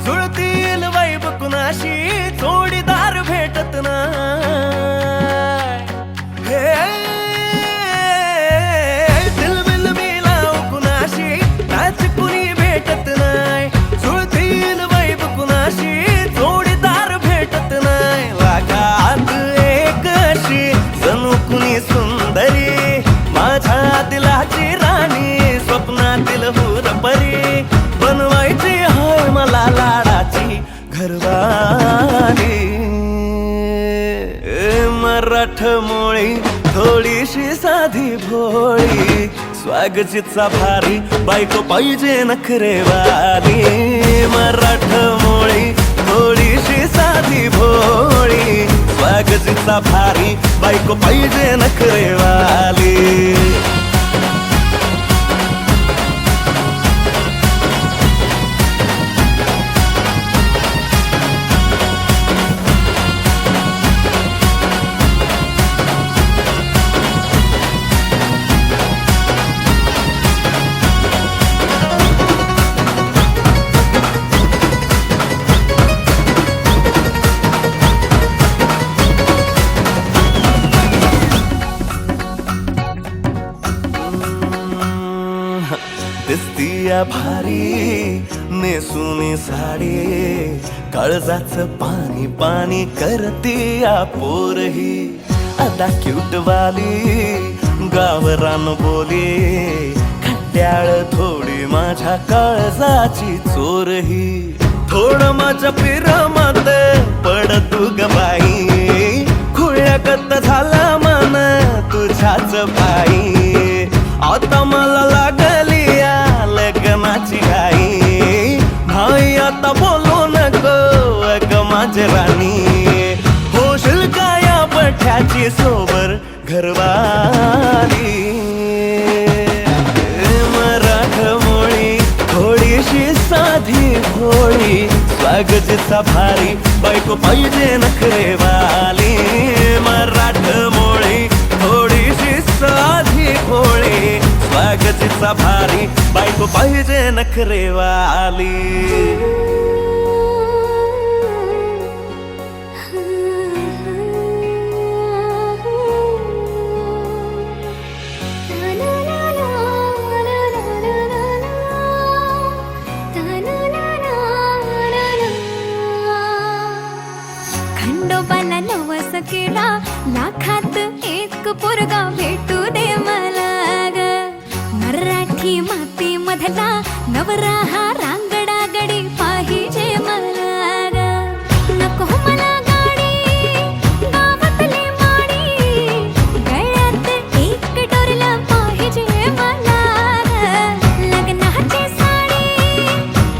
जुळतील वैब कुणाशी जोडीदार भेटत नाही हे दिलबिल मिलाव कुणाशी नाच कुणी भेटत नाही जुळतील वैब कुणाशी जोडीदार भेटत नाही लागात एक अशी जणू कुणी सुंदरी माझ्या दिलाची राणी स्वप्नातील हुरपरी बनवायची हाय मला लाडाची घरवाली मराठमोळी थोडीशी साधी भोळी स्वागतीचा भारी बायको पाहिजे नखरेवाली मराठमोळी थोडीशी साधी भोळी स्वागतीचा भारी बायको पाहिजे नखरेवाली दिसतीया भारी नेसुनी साडी काळजाचं पाणी पाणी करतीया पोरही अदा क्यूटवाली गावरान बोली खट्याळ थोडी माझ्या काळजाची चोरही थोडं माझ्या पिरमत पड तू ग बाई खुळ्यागत झाला मन तुझ्याच बाई आता मला लागली लग्नाची घाई भाई आता बोलू नको ग माझी राणी होशील का या पठ्याची सोबर घरवाली मराठमोळी थोडीशी साधी भोळी स्वागतीचा भारी बायको पाहिजे नखरेवाली मराठमोळी थोडीशी साधी भोळी स्वागतीचा भारी बायको पाहिजे नखरेवाली खंडोबाला नवस केला लाखात एक पोरगा भेटू दे मला ग मराठी माती मधला नवरा हा रांगडा गडी पाहिजे मला ग नको मला गाडी गावातली माडी गळ्यात एक डोरला पाहिजे मला ग लग्नाची साडी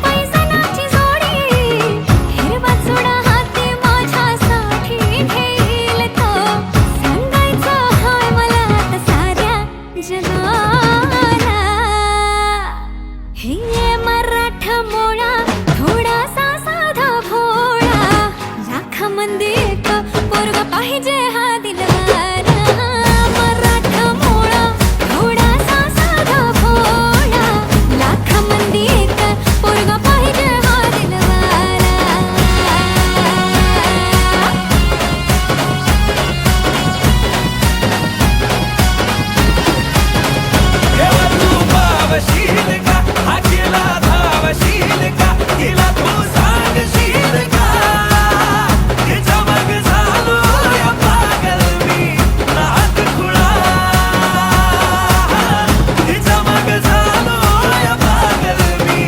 पैसनाची जोडी हिरवा चुडा हाती माझ्यासाठी घेईल तो सांगायचं हाय मला आता साऱ्या जगाला हे मराठमोळा थोडासा साधा भोळा लाखामध्ये एक पोरगा पाहिजे हा दिलवाला मराठमोळा थोडासा साधा भोळा लाखामध्ये एक पोरगा पाहिजे हा दिलवाला तू पावशील का हा केला धावशील का तिला तू सांगशील का तिच्या मग झालो या पागल मी नाद खुळा तिच्या मग झालो या पागल मी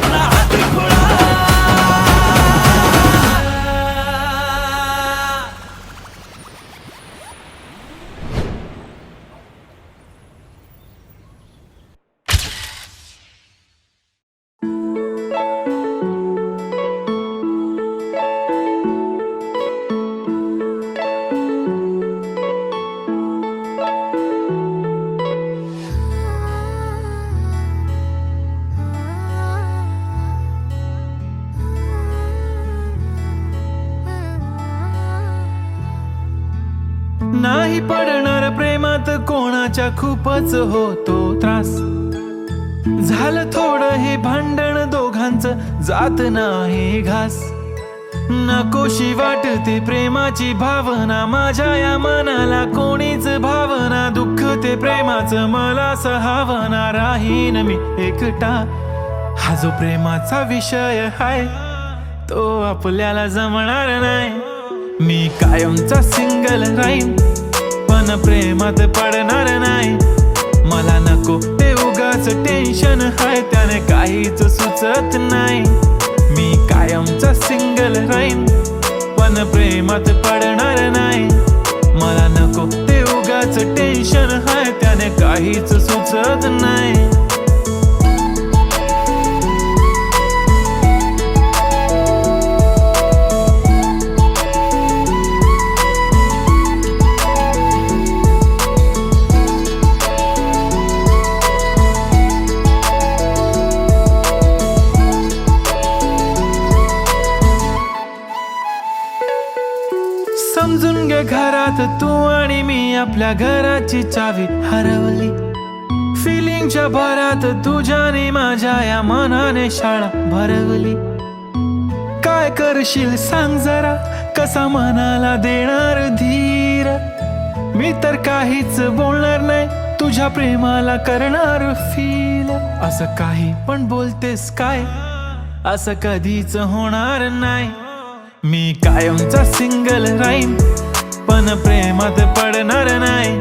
नाद खुळा नाही पडणार प्रेमात कोणाच्या खूपच होतो त्रास झालं थोडं हे भांडण दोघांचं फुलांचं जात नाही घास. नकोशी वाटते प्रेमाची भावना माझ्या या मनाला कोणीच भावना. दुःख ते प्रेमाचं मला सहावना. राहीन मी एकटा हा जो प्रेमाचा विषय हाय तो आपल्याला जमणार नाही. मी कायमचा सिंगल राहीन पण प्रेमात पडणार नाही. मला नको ते उगाच टेन्शन हाय त्याने काहीच सुचत नाही. मी कायमचा सिंगल राहीन पण प्रेमात पडणार नाही. मला नको ते उगाच टेन्शन हाय त्याने काहीच सुचत नाही. समजून घे घरात तू आणि मी आपल्या घराची चावी हरवली. फिलिंगच्या भरात तुझ्याने माझ्या या मनाने शाळा भरवली. काय करशील सांग जरा कसा मनाला देणार धीर. मी तर काहीच बोलणार नाही तुझ्या प्रेमाला करणार फील. असं काही पण बोलतेस काय असं कधीच होणार नाही. मी कायमचा सिंगल राहीन पण प्रेमात पडणार नाही.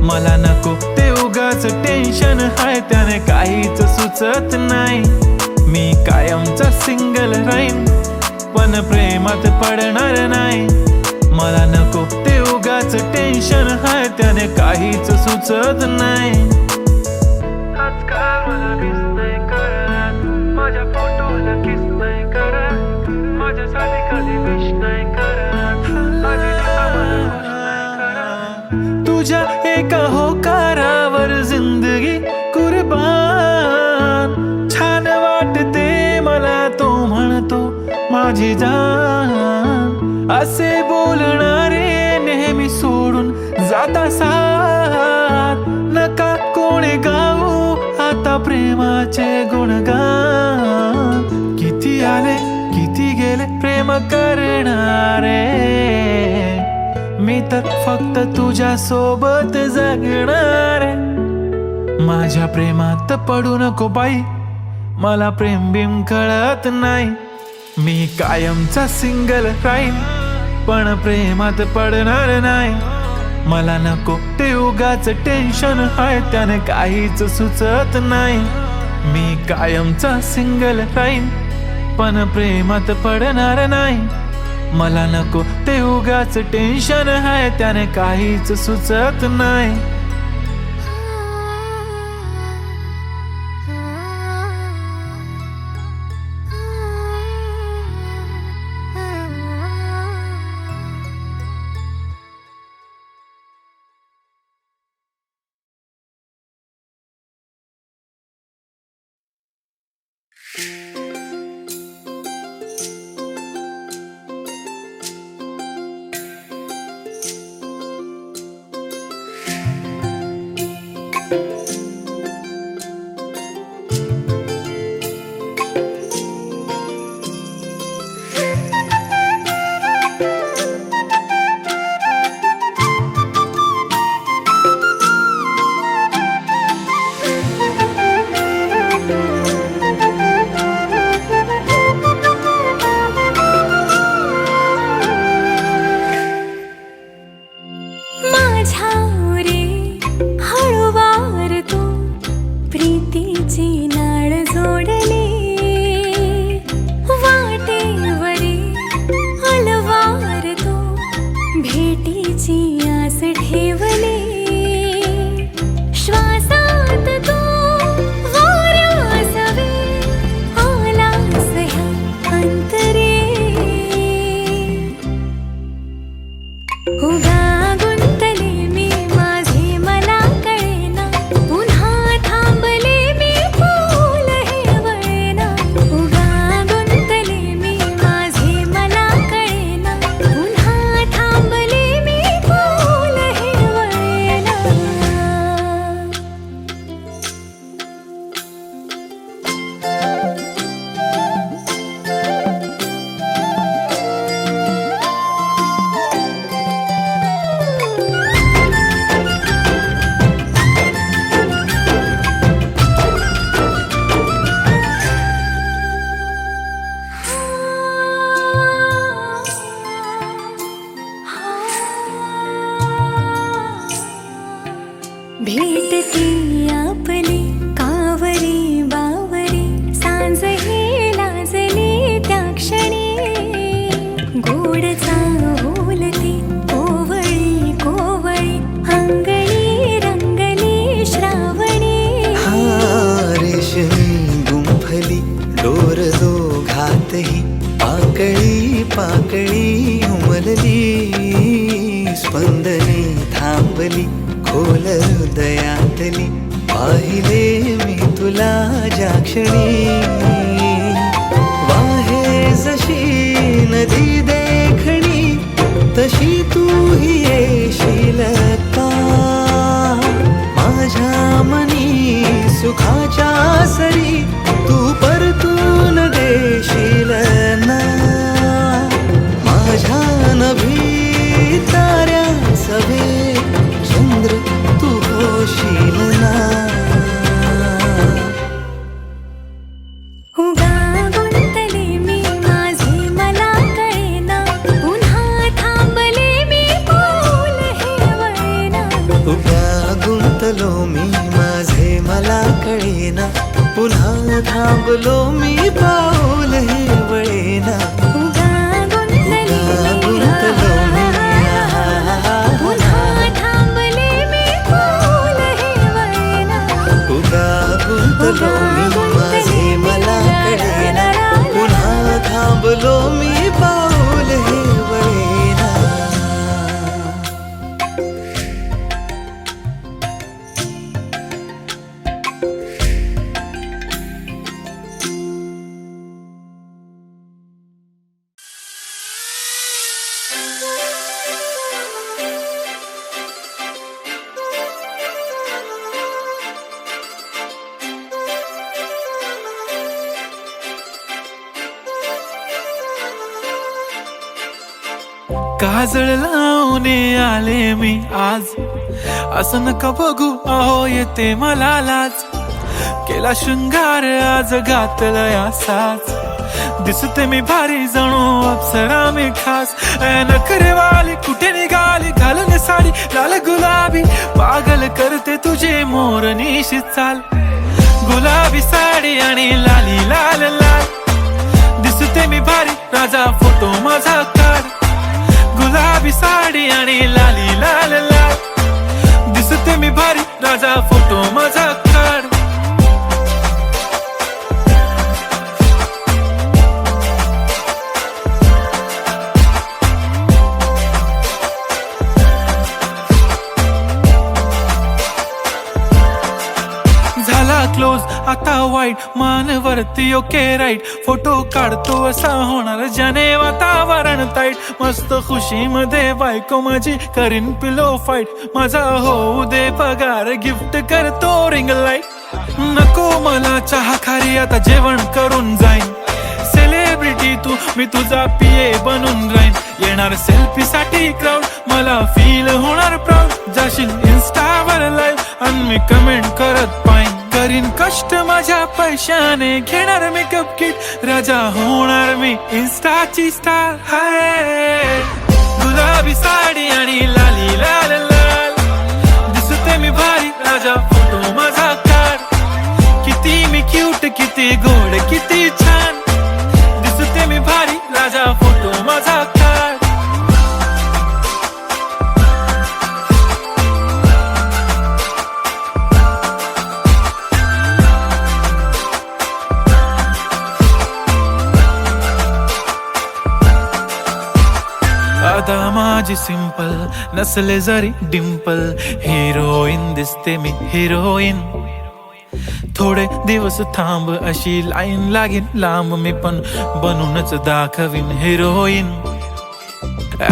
मला नको ते उगाच टेन्शन हाय त्याने काहीच सुचत नाही. मी कायमचा सिंगल राहीन पण प्रेमात पडणार नाही. मला नको ते उगाच टेन्शन हाय त्याने काहीच सुचत नाही. आजकाल मला मिस नाही करत माझ्या फोटोला किस नाही करत. माझ्यासाठी कधी विश नाही करत. तुझ्या एका होकारावर जिंदगी कुर्बान. छान वाटते मला तो म्हणतो माझी जान. असे बोलणारे नेहमी सोडून जाता साथ. नका कोणी गाऊ आता प्रेमाचे गुणगान. किती आले किती गेले प्रेम करणारे. मी तर फक्त तुझ्या सोबत जगणार. माझ्या प्रेमात पडू नको बाई मला प्रेम बिम कळत नाही. मी कायमचा सिंगल राहीन पण प्रेमात पडणार नाही. मला नको ते उगाच टेन्शन हाय त्याने काहीच सुचत नाही. मी कायमचा सिंगल राहीन पण प्रेमात पडणार नाही. मला नको ते उगाच टेन्शन हाय त्याने काहीच सुचत नाही. गोडचा बोलती कोवळी कोवळी अंगणी रंगली श्रावणी रेशमी गुंफली डोर दोघातही पाकळी पाकळी उमलली स्पंदने थांबली खोल हृदयातली पाहिले मी तुला ज्या क्षणी वाहे जशी नदी देखणी तशी तूही येशील का माझ्या मनी सुखाच्या सरी तू परतून देशील ना माझ्या नभी ताऱ्या सभे चंद्र तू होशील ना उगा गुंतले मी माझे मला कळेना पुन्हा थांबले मी पाऊल हे वळेना उभ्या गुंतलो मी माझे मला कळेना पुन्हा थांबलो मी पाऊल हे वळेना उगा गुंतले मी पुन्हा थांबले मी पाऊल हे वळेना उगा गुंतलो मी माझे मला कळेना पुन्हा थांबलो मी पाऊल हे वळेना काजळ लावणे आले मी आज असं नका बघू अहो येते मला लाज केला शृंगार आज घातला या साज दिसते मी भारी जणू अप्सरा मी खास नखरे वाली कुठे निघाली घालून साडी लाल गुलाबी पागल करते तुझे मोरनीशी चाल गुलाबी साडी आणि लाली लाल लाल दिसते मी भारी राजा फोटो माझा काढ गुलाबी साडी आणि लाली लाल लाल दिसते मी भारी राजा फोटो माझा काढ झाला क्लोज आता वाईट मानवरती ओके राईट फोटो काढतो असा होणार ज्याने वातावरण ताईट मस्त खुशी मध्ये बायको माझी करीन पिलो फाईट माझा होऊ दे पगार गिफ्ट करतो रिंग लाईट नको मला चहा खारी आता जेवण करून जाईन सेलिब्रिटी तू मी तुझा पिये बनून राहीन येणार सेल्फी साठी क्राऊड मला फील होणार प्राऊड जाशील इन्स्टावर लाईव्ह आणि मी कमेंट करत पाईन करीन कष्ट माझ्या पैशाने घेणार मेकअप किट राजा होणार मी इन्स्टाची स्टार हाय गुलाबी साडी आणि लाली लाल लाल दिसते मी भारी राजा फोटो माझा काढ किती मी क्यूट किती गोड किती छान दिसते मी भारी राजा फोटो माझा काढ आता माझी सिंपल नसले जरी डिंपल हिरोईन दिसते मी हिरोईन थोडे दिवस थांब अशी लाईन लागेल लांब मी पण बनूनच दाखवीन हिरोईन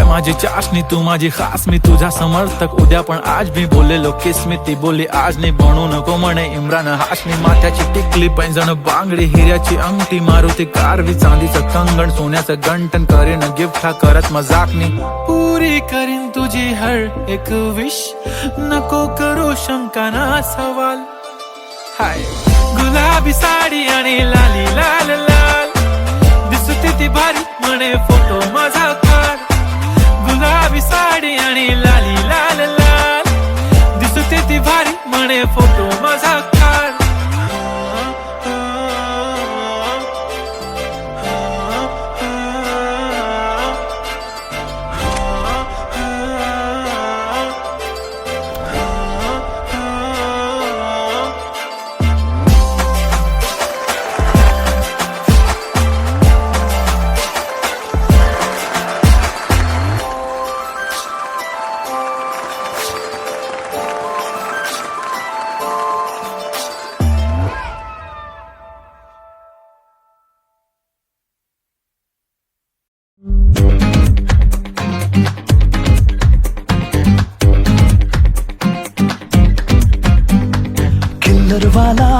माझी चाशनी तू माझी खास मी तुझा समर्थक उद्या पण आज मी बोललेलो किस मी ती बोलली आज नाही बनू नको म्हणे इम्रान हाशमी माथ्याची टिकली पैंजण बांगडी हिऱ्याची अंगठी मारुती कारवी चांदीचं कंगण सोन्याचं गंटन करीन गिफ्ट हा करत मजाकनी पुरी करीन तुझी हर एक विश नको करू शंका ना सवाल हाय गुलाबी साडी आणि लाली लाल लाल दिसते ती भारी म्हणे फोटो माझा काढ गुलाबी साडी आणि लाली लाल लाल दिसते ती भारी म्हणे फोटो माझा काढ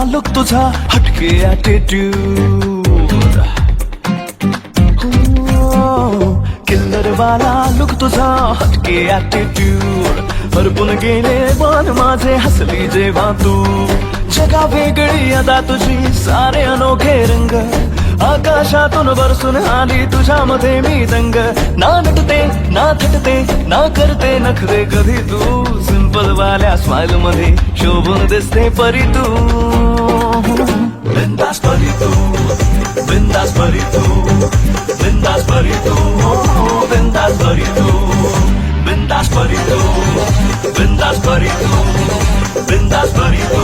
लुक तुझा हटके ॲटिट्यूड, किल्लर वाला लुक तुझा हटके ॲटिट्यूड, हरपून गेले पण माझे हसली जेव्हा तू, जगा वेगळी अदा तुझी सारे अनोखे रंग, आकाशातून बरसून आली तुझ्यामध्ये मी दंग, ना नटते ना थटते ना करते नखरे कधी तू, सिंपल वाल्या स्माइल मध्ये शोभून दिसते परी तू, बिंदास परी तू, बिंदास परी तू, बिंदास परी तू, बिंदास परी तू, बिंदास परी तू, बिंदास परी तू, बिंदास परी तू,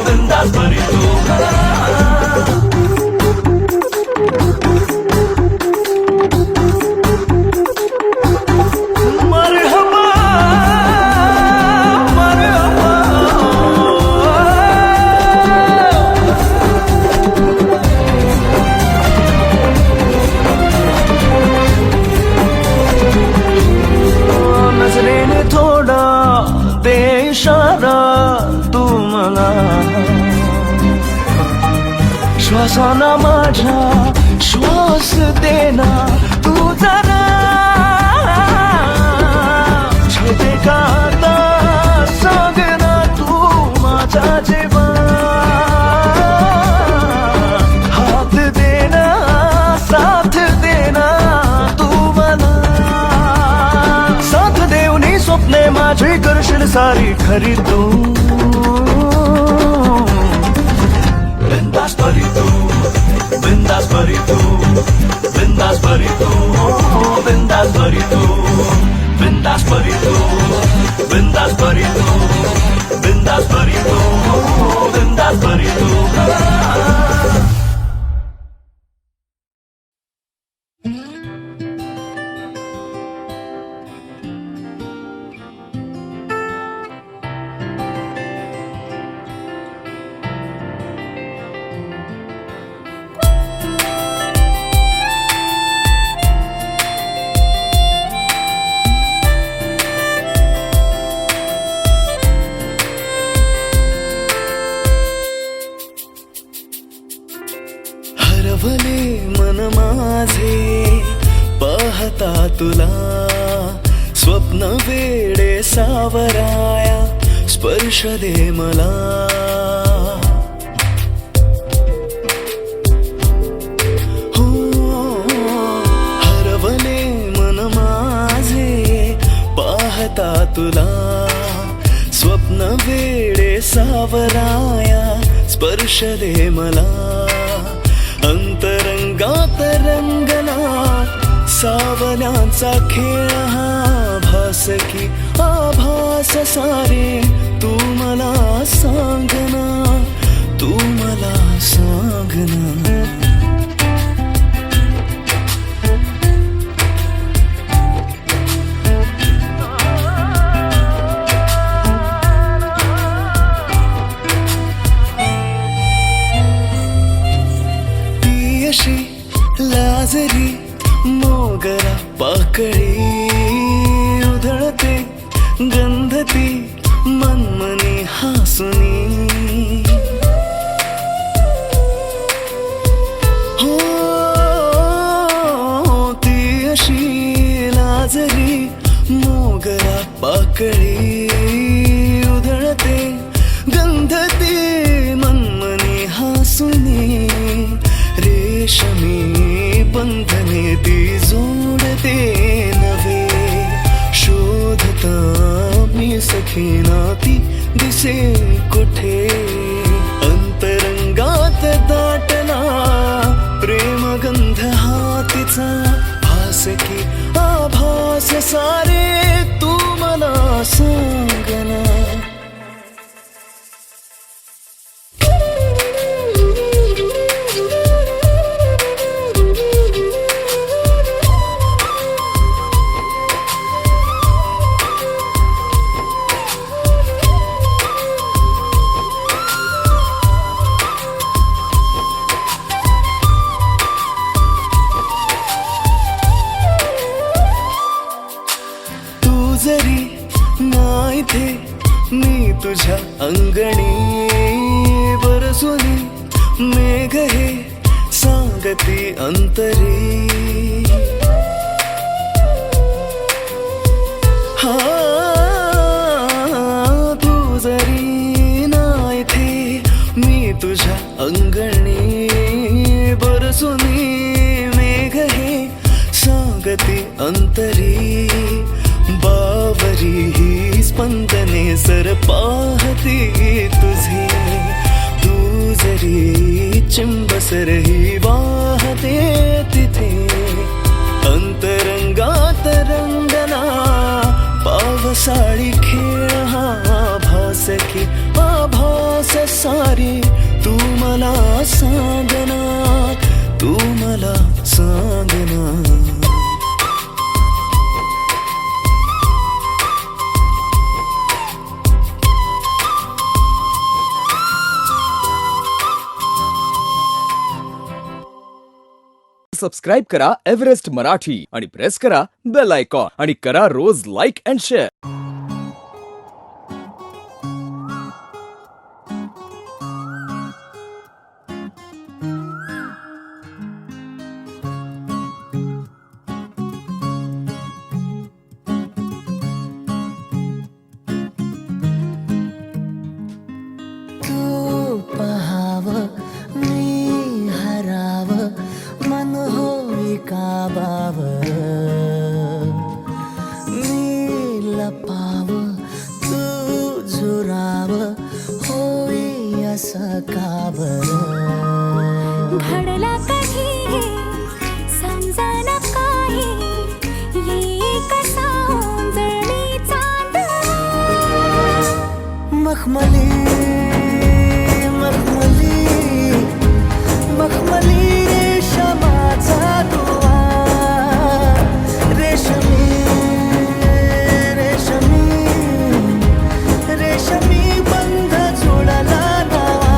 बिंदास परी तू. नजरेने थोडा दे इशारा तू मला, श्वासाना माझ्या श्वास देना तू जरा, छेते का आता सांग ना तू माझा जीवा, हात देना साथ देना तू मला, साथ देऊनी स्वप्ने माझी करशील सारी खरी तू, बिंदास परी तू, बिंदास परी तू, बिंदास परी तू, बिंदास परी तू, बिंदास परी तू, बिंदास परी तू, बिंदास परी तू, बिंदास परी तू. हरवले मन माझे पाहता तुला, स्वप्न वेडे सावराया स्पर्श दे मला, हो हरवले मन माझे पाहता तुला, स्वप्न वेडे सावराया स्पर्श दे मला, अंतरंगात रंगला सावल्यांचा खेळ हा, भास की आभास सारे तू मला सांगना, तू मला सांगना. लाजरी मोगरा पाकळी उधळते गंधती मनमनी हासुनी, हो ती अशी लाजरी मोगरा पाकळी उधळते गंधती मनमनी हासुनी, रेशमी बंधने ती जोडते नवे, शोधता मी सखीना ती दिसे कुठे, अंतरंगात दाटला प्रेमगंध हा तिचा, भास की आभास सारे तू मला सांगना. जरी नाही थे मी तुझ्या अंगणी बर बरसुनी मेघ हे सांगती अंतरी हा तू जरी ना इथे मी तुझ्या अंगणी बरसुनी मेघ हे सांगती अंतरी बावरी ही स्पंदने सर पाहती तुझे तू जरी चिंबसर ही वाहते तिथे अंतरंगात रंगना पावसाळी खेळ हा भास की आभास सारी तू मला सांगना तू मला सांगना सबस्क्राईब करा एव्हरेस्ट मराठी आणि प्रेस करा बेल आयकॉन आणि करा रोज लाईक अँड शेअर. तू पहाव मी हराव मन होई काबाव मी लपाव तू झुराव होई असं काबर घडला कधी हे समजना काही ये कसा ओंजळी चांद मखमली मखमली मखमली रेशमाचा दुवा रेशमी रेशमी रेशमी बंध जुळला नवा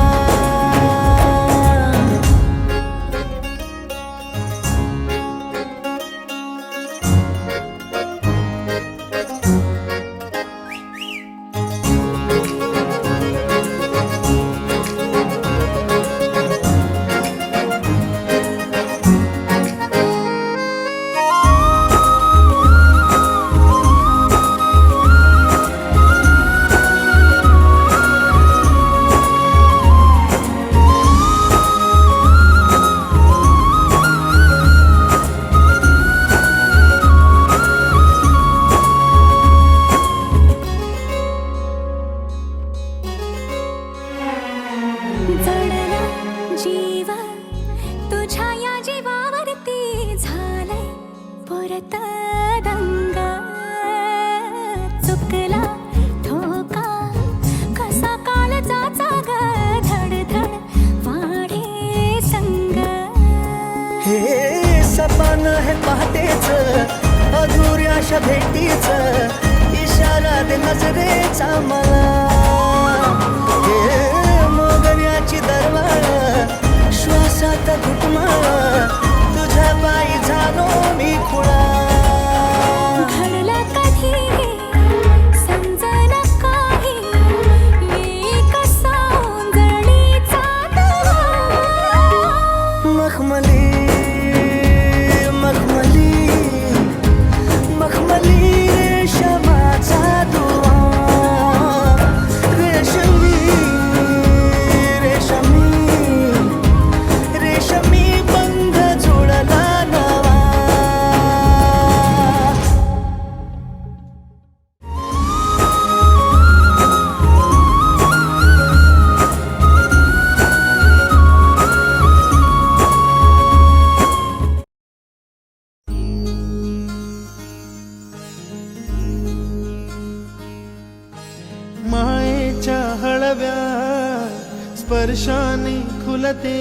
जडला जीव तुझ्या या जीवावरती झालंय परत दंग चुकला ठोका कसा कालचाचा ग धडधड वाढे संग हे सपन है पहाटेच अधुऱ्याशा भेटीच इशारा दे नजरेचा मला हे मोगऱ्याची दरवाळ श्वासात घुटमाळ तुझ्या पायी झालो मी खुळा घडला कधी हे समजना काही ये कसा ओंजळी चांद मखमली मखमली मखमली रेशमाचा दुवा रेशमी रेशमी रेशमी बंध जुळला नवा मायेच्या हळव्या स्पर्शाने खुलते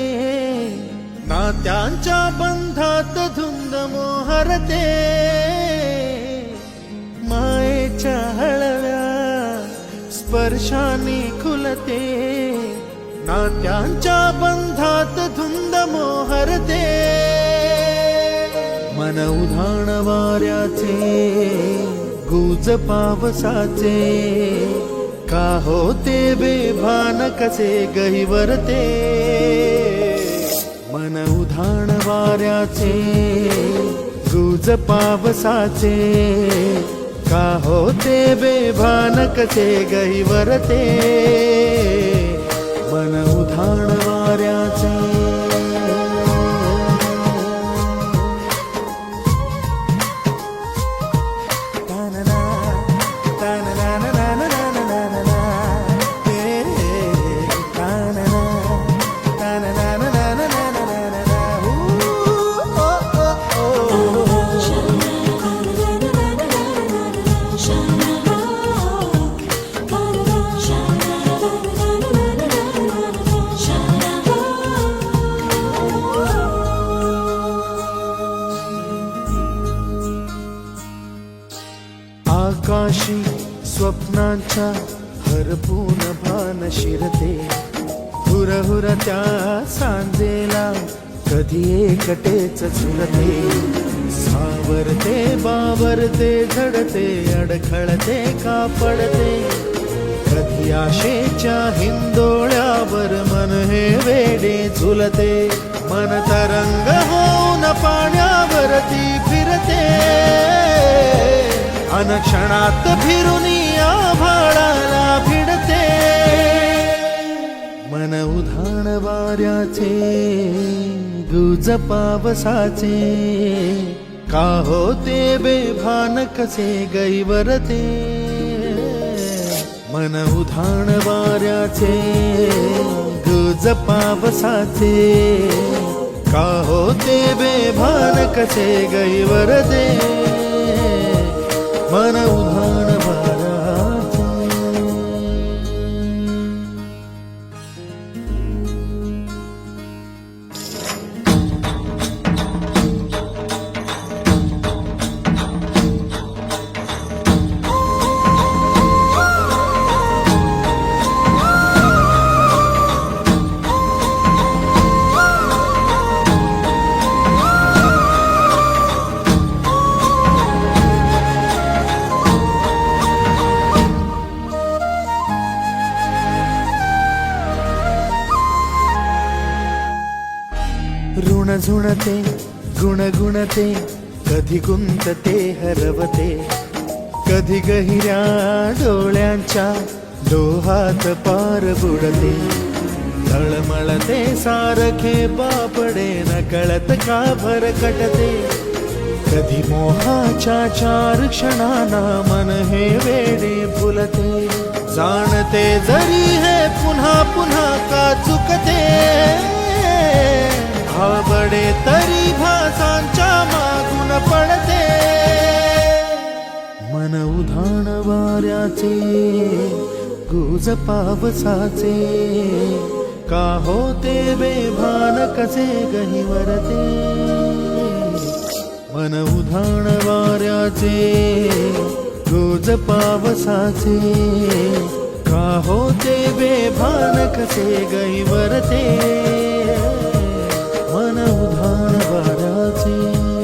नात्यांच्या बंधात धुंद मोहरते मायेच्या हळव्या स्पर्शाने खुलते नात्यांच्या बंधात धुंद मोहरते मन उधाण वाऱ्याचे गुज पावसाचे का होते बेभान कसे गहिवरते मन उधाण वाऱ्याचे गुज पावसाचे का होते बेभान कसे गहिवरते मन उधाण वाऱ्याचे आकाशी स्वप्नांच्या हरपून भान शिरते हुरहुर त्या सांजेला कधी एकटेच झुलते सावरते बावरते झडते अडखळते का पडते कधी आशेच्या हिंदोळ्यावर मन हे वेडे झुलते मन तरंग होऊन पाण्यावरती फिरते अनक्षणात फिरून आभाळाला भिडते मन उधाण वाऱ्याचे गुज पावसाचे का होते बेभान कसे गैवरते मन उधाण वाऱ्याचे गुज पावसाचे का होते बेभान कसे गैवरते मन उधाण वाऱ्याचे ऋण झुणते गुणगुणते कधी गुंतते हरवते कधी गहिऱ्या डोळ्यांच्या डोहात पार बुडते तळमळते सारखे बापडे न कळत का भरकटते कधी मोहाच्या चार क्षणांना मन हे वेडे फुलते जाणते जरी हे पुन्हा पुन्हा का चुकते आवडे तरी भासांच्या मागून पडते मन उधाण वाऱ्याचे गुज पावसाचे का होते बेभान कसे गहिवरते मन उधाण वाऱ्याचे गुज पावसाचे का होते बेभान कसे गहिवरते मन उधाण वाऱ्याचे